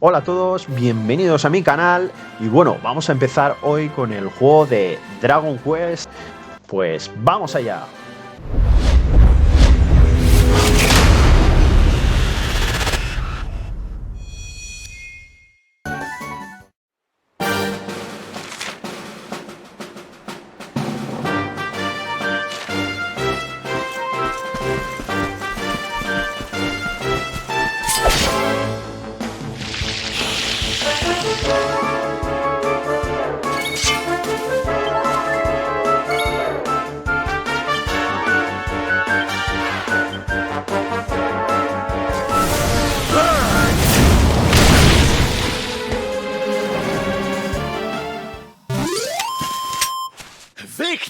Hola a todos, bienvenidos a mi canal y bueno, vamos a empezar hoy con el juego de Dragon Quest, pues vamos allá.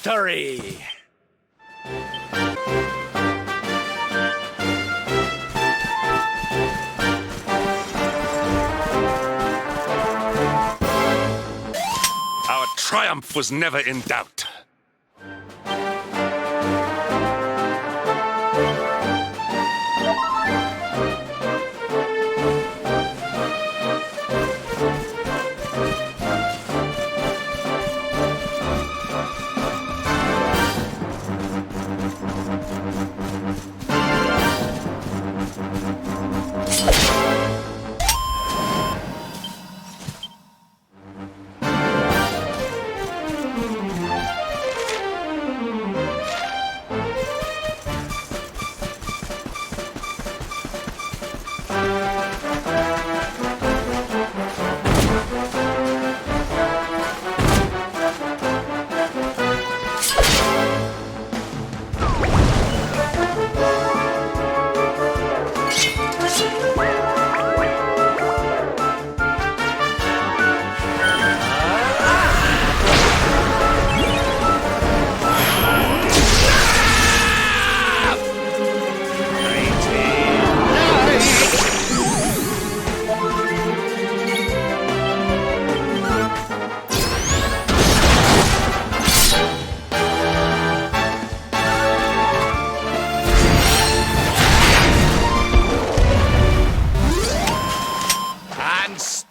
Victory! Our triumph was never in doubt.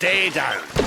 Stay down.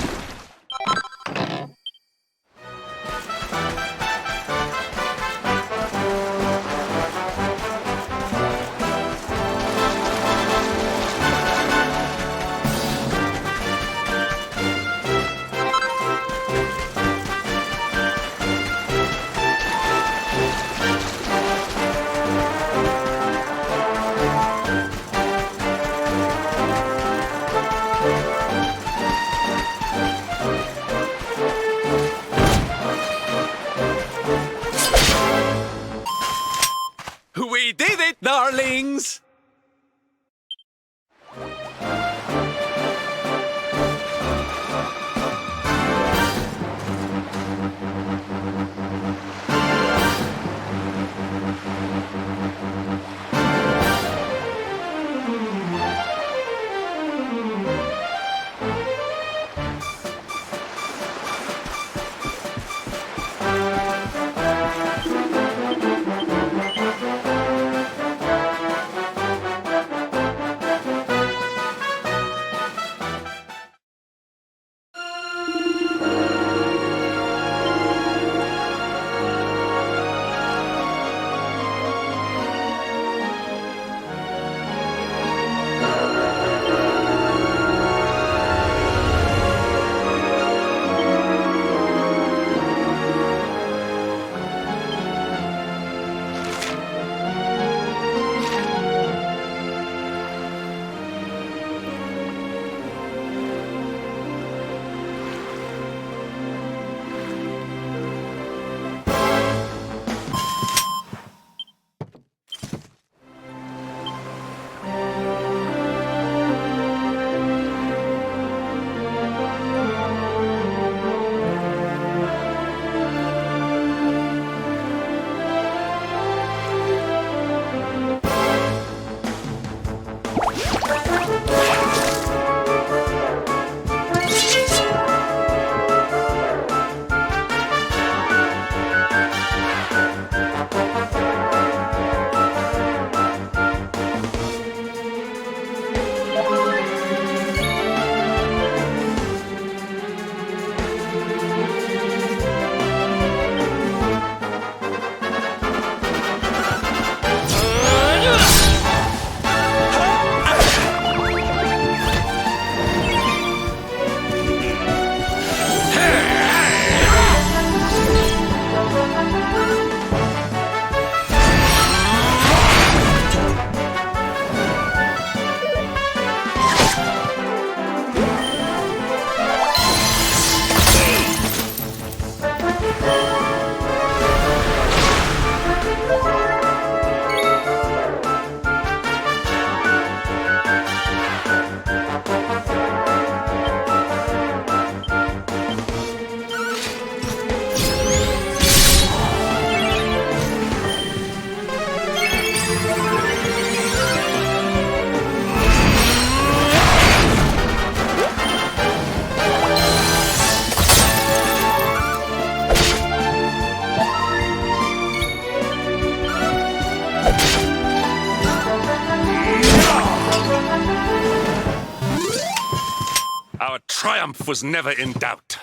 Our triumph was never in doubt.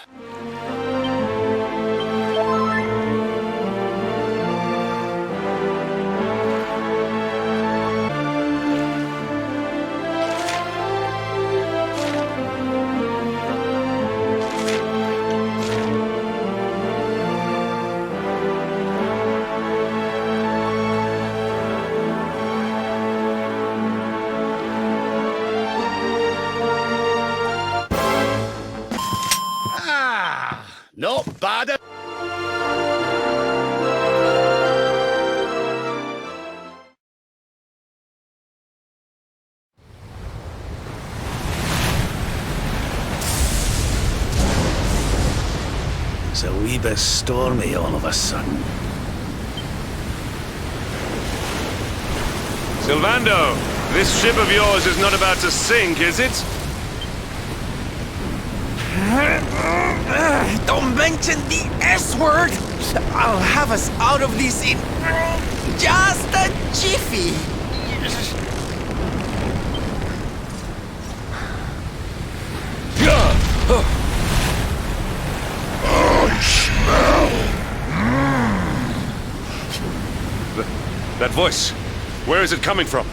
Not bad. It's a wee bit stormy all of a sudden. Sylvando, this ship of yours is not about to sink, is it? Don't mention the S word! I'll have us out of this in just a jiffy! I smell. That voice, where is it coming from?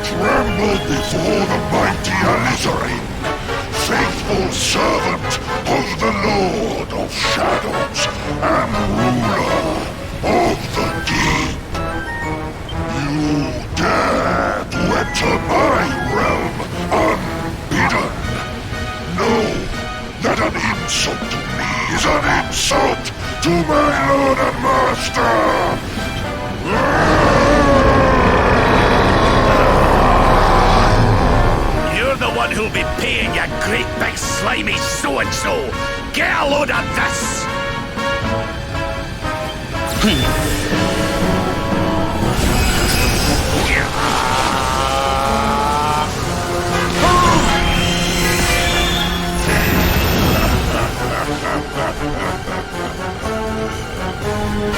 Tremble before the mighty alizarin, faithful servant of the Lord of Shadows and ruler of the deep. You dare to enter my realm unbidden. Know that an insult to me is an insult to my lord and master. You're the one who'll be paying, you great big slimy so-and-so! Get a load of this!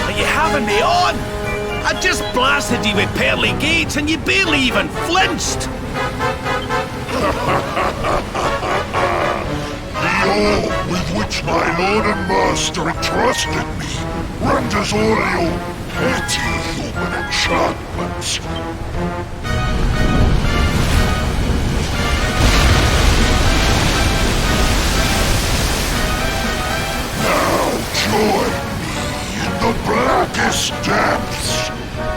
Are you having me on? I just blasted you with pearly gates and you barely even flinched! The orb with which my lord and master entrusted me renders all your petty human enchantments. Now join me in the blackest depths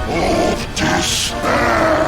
of despair.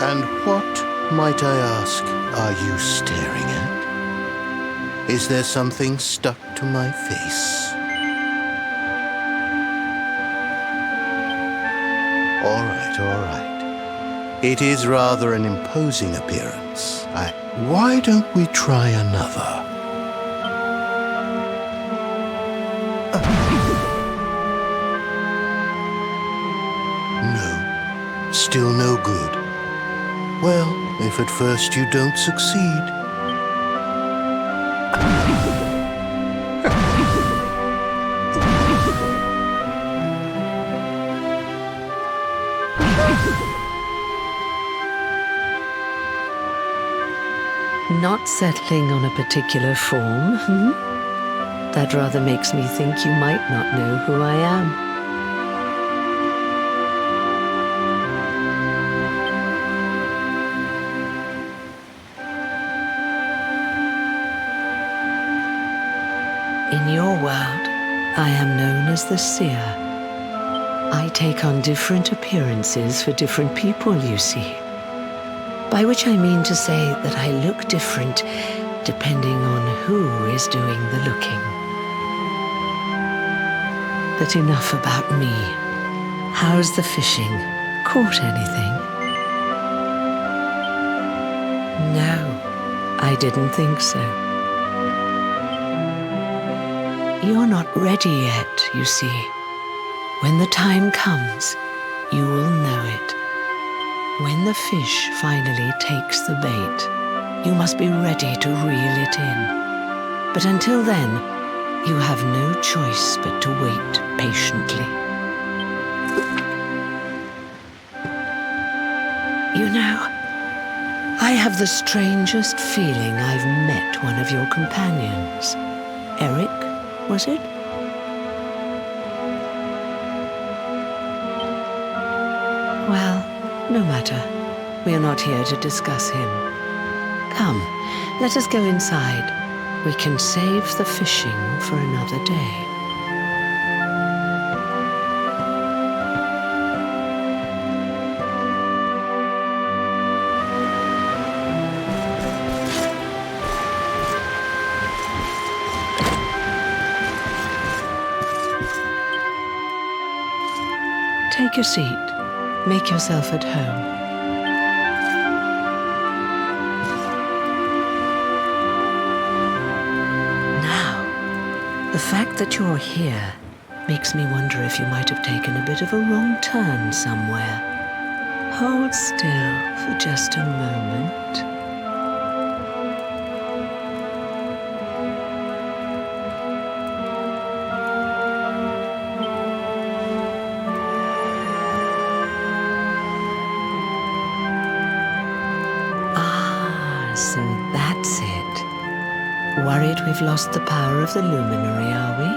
And what, might I ask, are you staring at? Is there something stuck to my face? All right, all right. It is rather an imposing appearance. Why don't we try another? No. Still no good. Well, if at first you don't succeed. Not settling on a particular form, That rather makes me think you might not know who I am. In your world, I am known as the seer. I take on different appearances for different people, you see. By which I mean to say that I look different depending on who is doing the looking. But enough about me. How's the fishing? Caught anything? No, I didn't think so. You're not ready yet, you see. When the time comes, you will know it. When the fish finally takes the bait, you must be ready to reel it in. But until then, you have no choice but to wait patiently. You know, I have the strangest feeling I've met one of your companions. Eric, was it? Well, no matter. We are not here to discuss him. Come, let us go inside. We can save the fishing for another day. Take your seat. Make yourself at home. The fact that you're here makes me wonder if you might have taken a bit of a wrong turn somewhere. Hold still for just a moment. Ah, so that's it. Worried we've lost the power of the luminary, are we?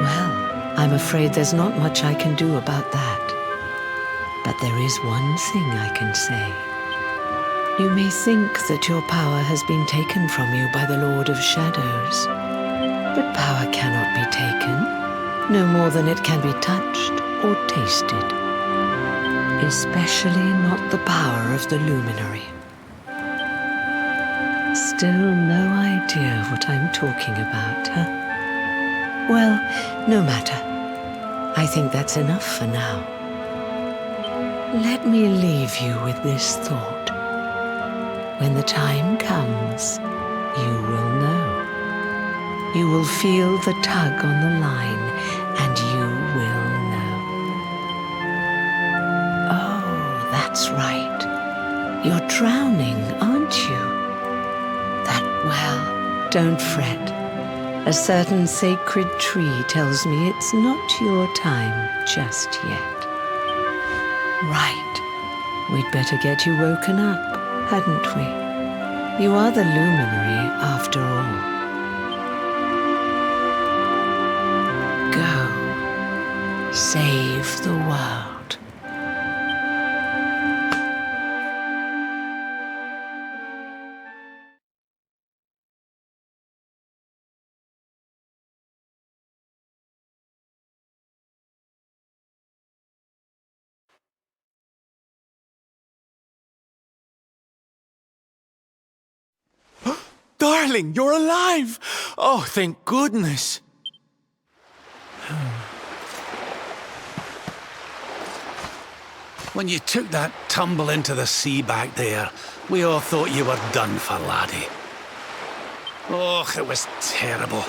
Well, I'm afraid there's not much I can do about that. But there is one thing I can say. You may think that your power has been taken from you by the Lord of Shadows. But power cannot be taken, no more than it can be touched or tasted. Especially not the power of the luminary. Still no idea what I'm talking about, huh? Well, no matter. I think that's enough for now. Let me leave you with this thought. When the time comes, you will know. You will feel the tug on the line, and you will know. Oh, that's right. You're drowning, aren't you? Well, don't fret. A certain sacred tree tells me it's not your time just yet. Right. We'd better get you woken up, hadn't we? You are the luminary after all. Go. Save the world. Darling, you're alive! Oh, thank goodness. When you took that tumble into the sea back there, we all thought you were done for, laddie. Oh, it was terrible.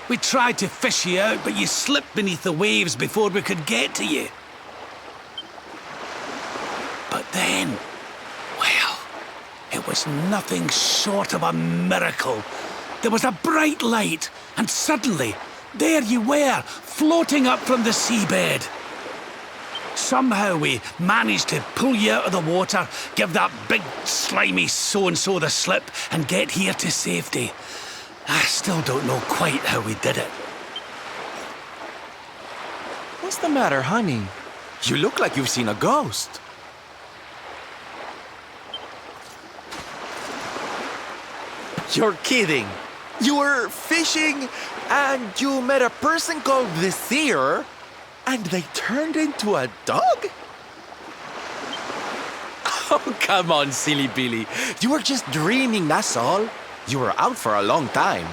We tried to fish you out, but you slipped beneath the waves before we could get to you. But then, well, it was nothing short of a miracle. There was a bright light, and suddenly, there you were, floating up from the seabed. Somehow we managed to pull you out of the water, give that big, slimy so-and-so the slip, and get here to safety. I still don't know quite how we did it. What's the matter, honey? You look like you've seen a ghost. You're kidding. You were fishing, and you met a person called the Seer, and they turned into a dog? Oh, come on, silly Billy. You were just dreaming, that's all. You were out for a long time.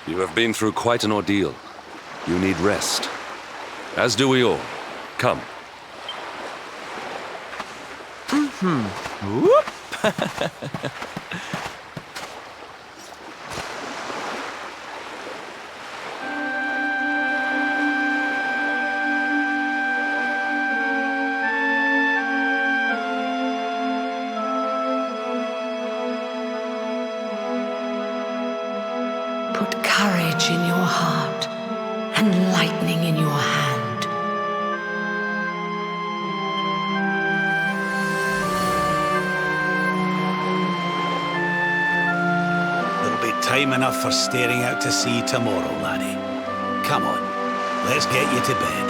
You have been through quite an ordeal. You need rest. As do we all. Come. Whoop. Put courage in your heart and lightning in your hand. There'll be time enough for staring out to sea tomorrow, laddie. Come on, let's get you to bed.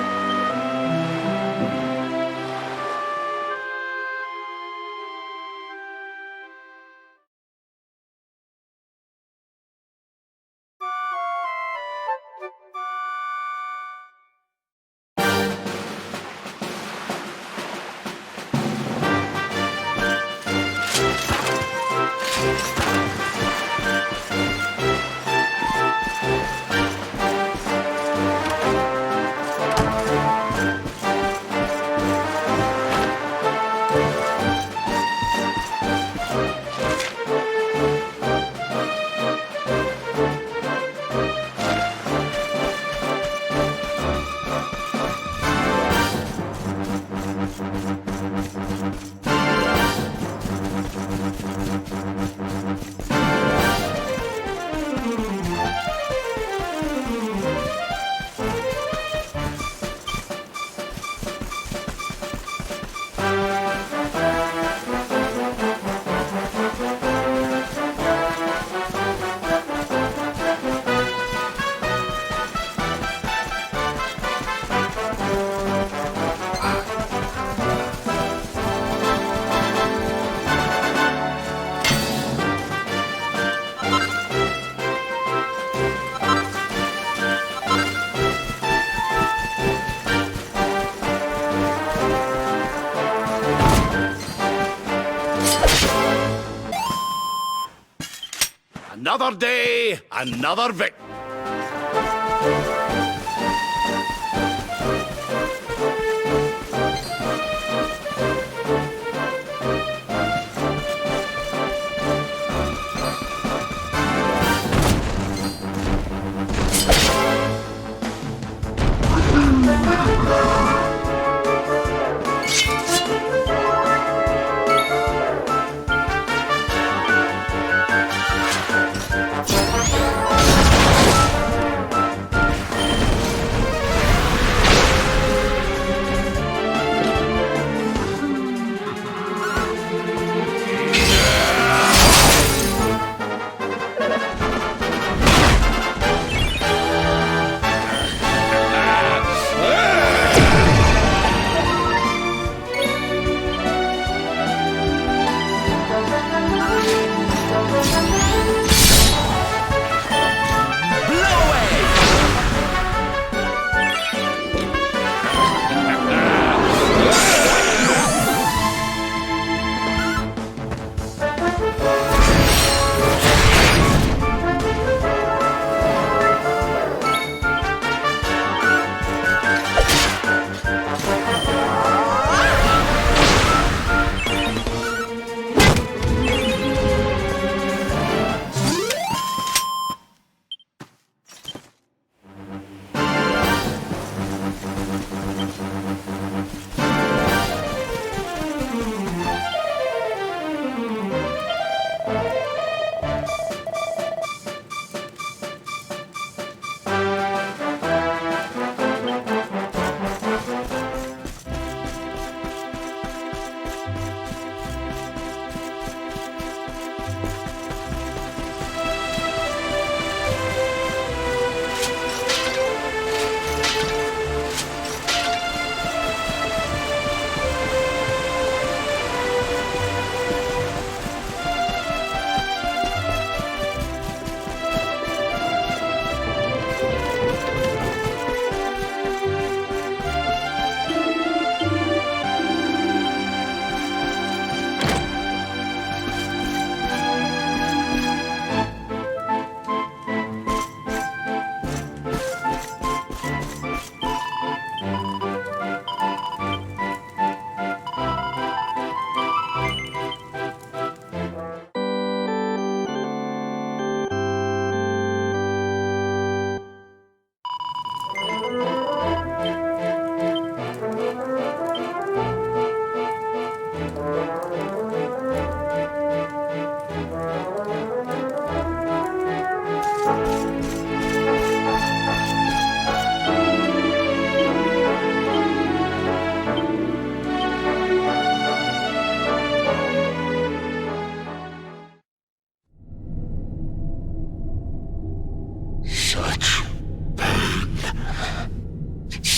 Another day, another victory.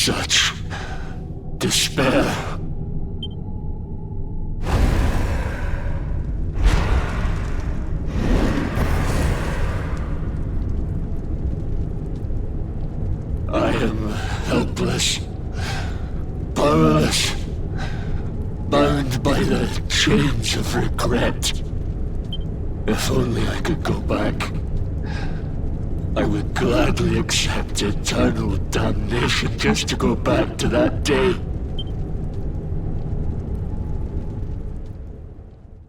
Such despair. I am helpless, powerless, bound by the chains of regret. If only I could go back, I would gladly accept eternal damnation just to go back to that day.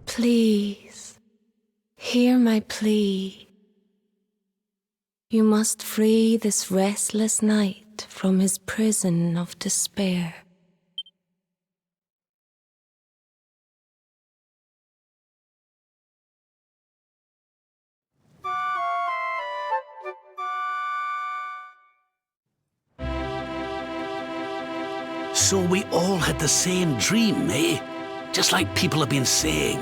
Please, hear my plea. You must free this restless knight from his prison of despair. So we all had the same dream, eh? Just like people have been saying.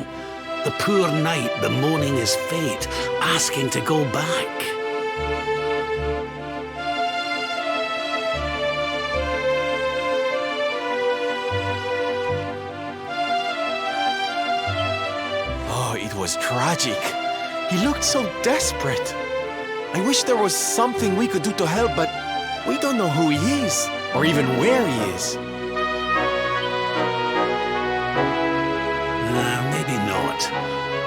The poor knight bemoaning his fate, asking to go back. Oh, it was tragic. He looked so desperate. I wish there was something we could do to help, but we don't know who he is, or even where he is. Maybe not.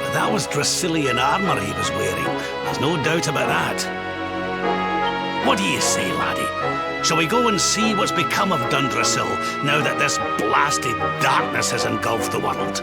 But that was Dracilian armor he was wearing. There's no doubt about that. What do you say, laddie? Shall we go and see what's become of Dundrasil now that this blasted darkness has engulfed the world?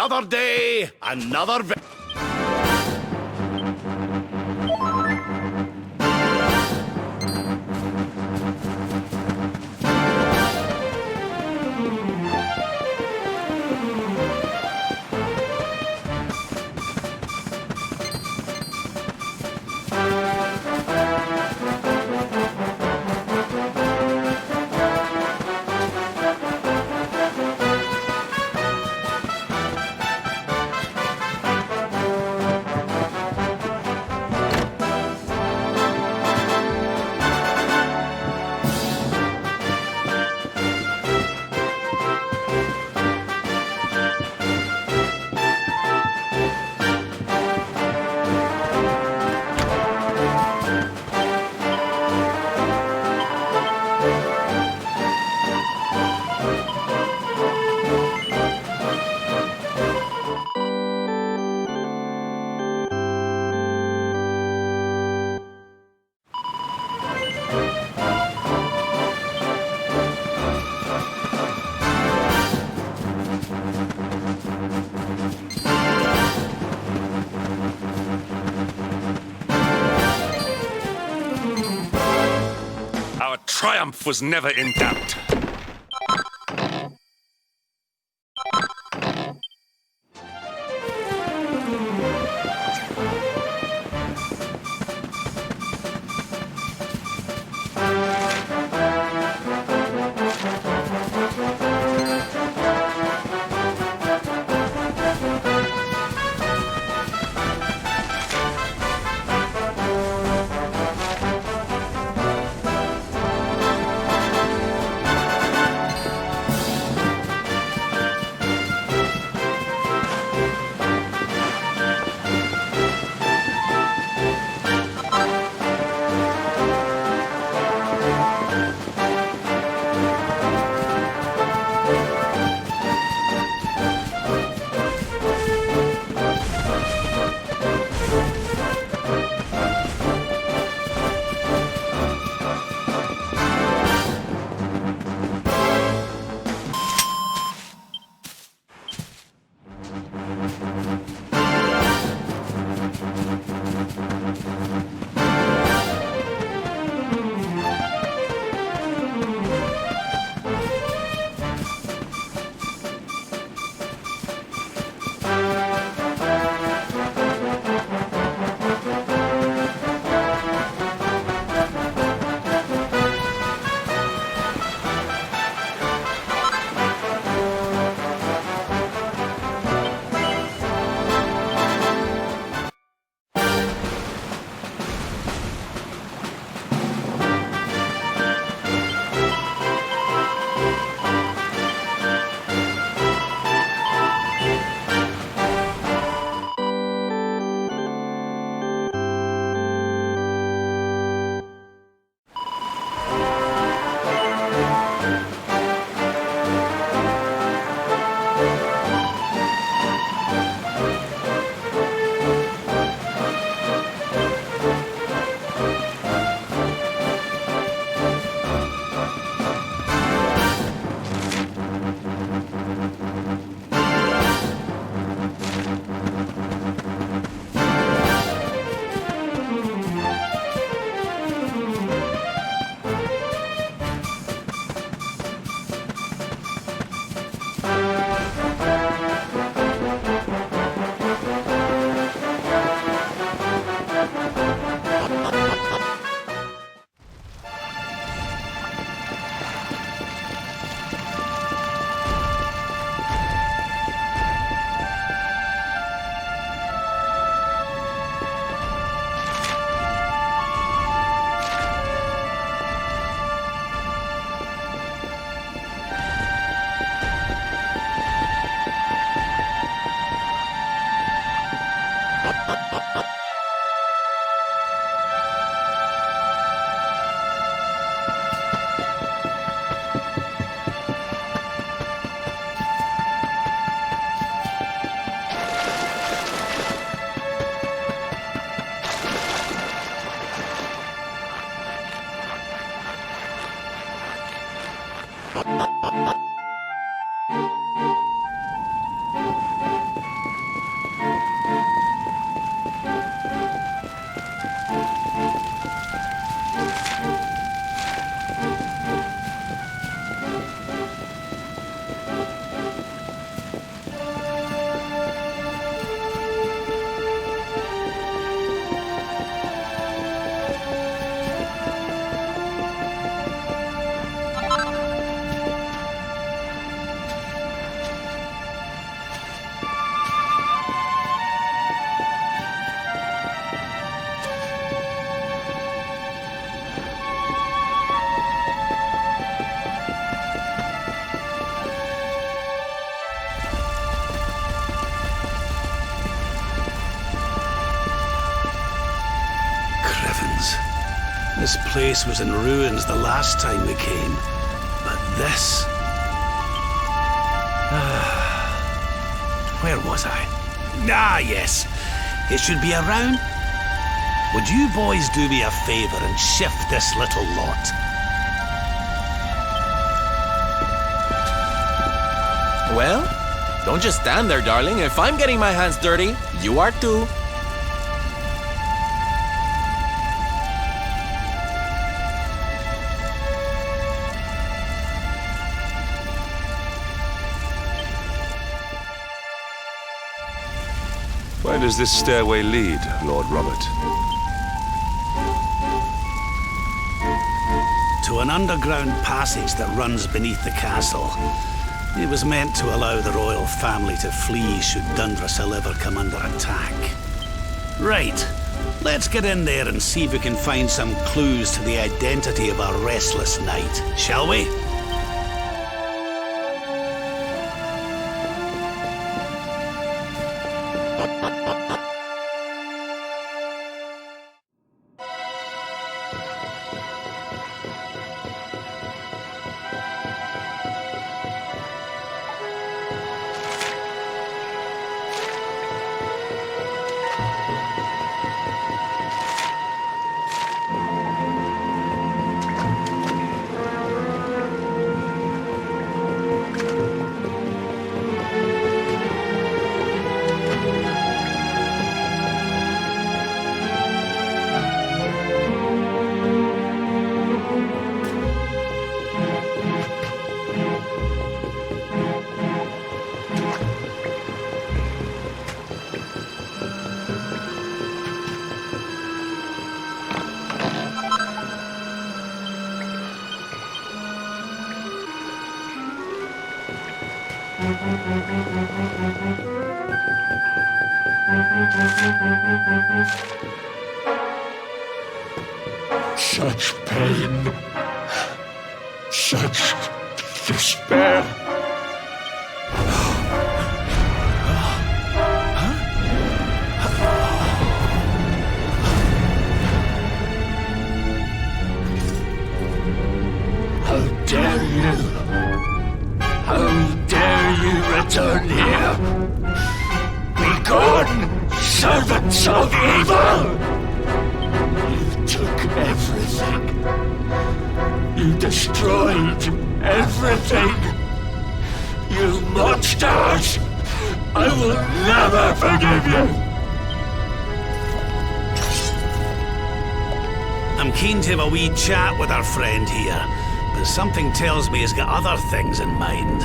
Another day, another... Our triumph was never in doubt. This place was in ruins the last time we came. But this... Where was I? Ah, yes. It should be around. Would you boys do me a favor and shift this little lot? Well, don't just stand there, darling. If I'm getting my hands dirty, you are too. Where does this stairway lead, Lord Robert? To an underground passage that runs beneath the castle. It was meant to allow the royal family to flee should Dundrasil ever come under attack. Right, let's get in there and see if we can find some clues to the identity of our restless knight, shall we? Such pain, such despair. How dare you? How dare you return here? Be gone, servants of evil! You took everything. You destroyed everything. You monsters! I will never forgive you! I'm keen to have a wee chat with our friend here, but something tells me he's got other things in mind.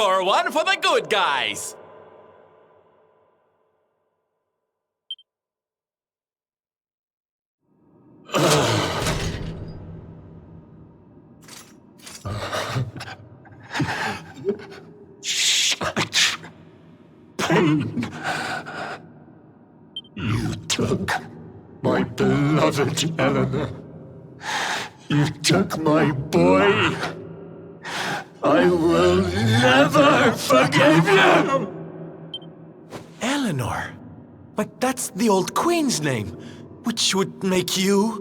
score one for the good guys. Such pain. You took my beloved Eleanor. You took my boy. I will never forgive you! Eleanor? But that's the old queen's name, which would make you...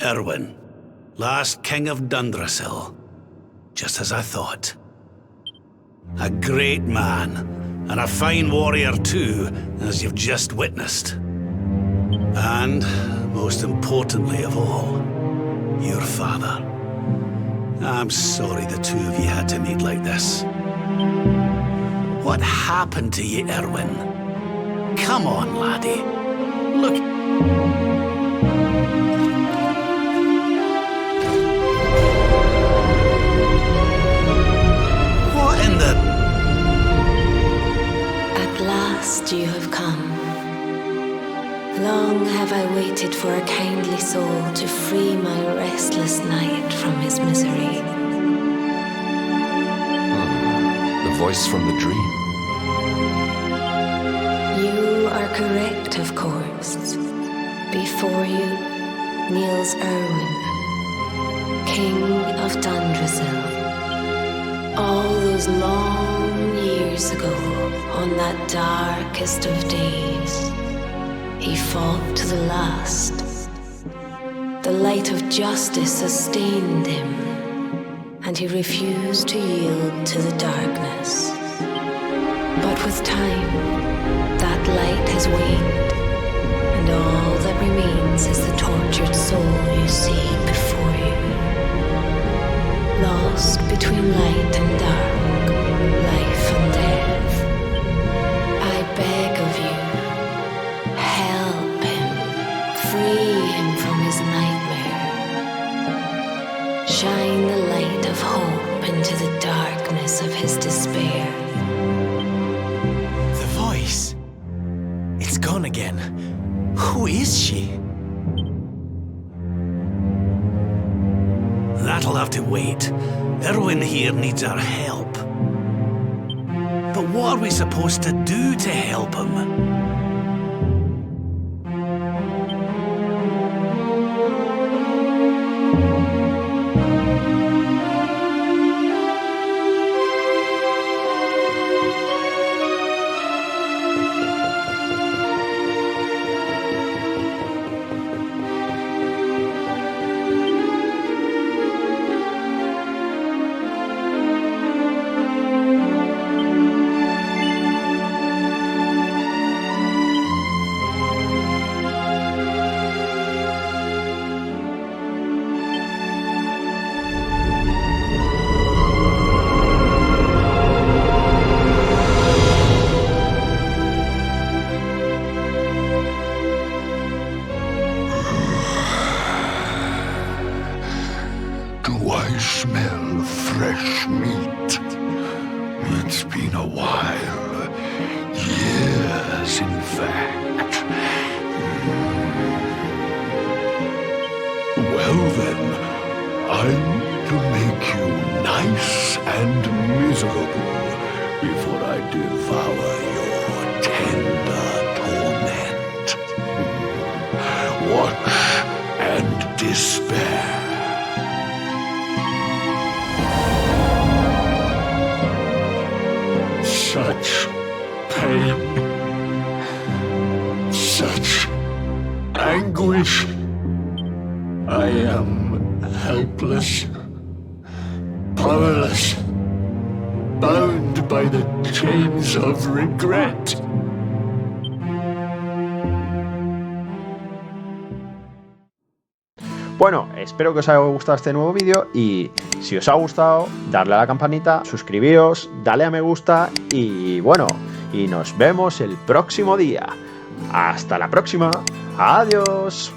Erwin, last king of Dundrasil. Just as I thought. A great man, and a fine warrior too, as you've just witnessed. And, most importantly of all, your father. I'm sorry the two of you had to meet like this. What happened to you, Erwin? Come on, laddie. Look... What in the... At last you have come. Long have I waited for a kindly soul to free my restless night from his misery. The voice from the dream. You are correct, of course. Before you kneels Erwin, King of Dundrasil. All those long years ago, on that darkest of days, he fought to the last. The light of justice sustained him, and he refused to yield to the darkness. But with time, that light has waned, and all that remains is the tortured soul you see before you. Lost between light and dark, life and death. I beg of you, help him, free him from his nightmare. Shine the light of hope into the darkness of his despair. The voice. It's gone again. Who is she? That'll have to wait. Erwin here needs our help. But what are we supposed to do to help him? Do I smell fresh meat? It's been a while. Years, in fact. Well then, I'm to make you nice and miserable before I devour your tender torment. Watch and despair. Such pain, such anguish. I am helpless, powerless, bound by the chains of regret. Bueno, espero que os haya gustado este nuevo vídeo y si os ha gustado, darle a la campanita, suscribiros, dale a me gusta y bueno, y nos vemos el próximo día. Hasta la próxima. Adiós.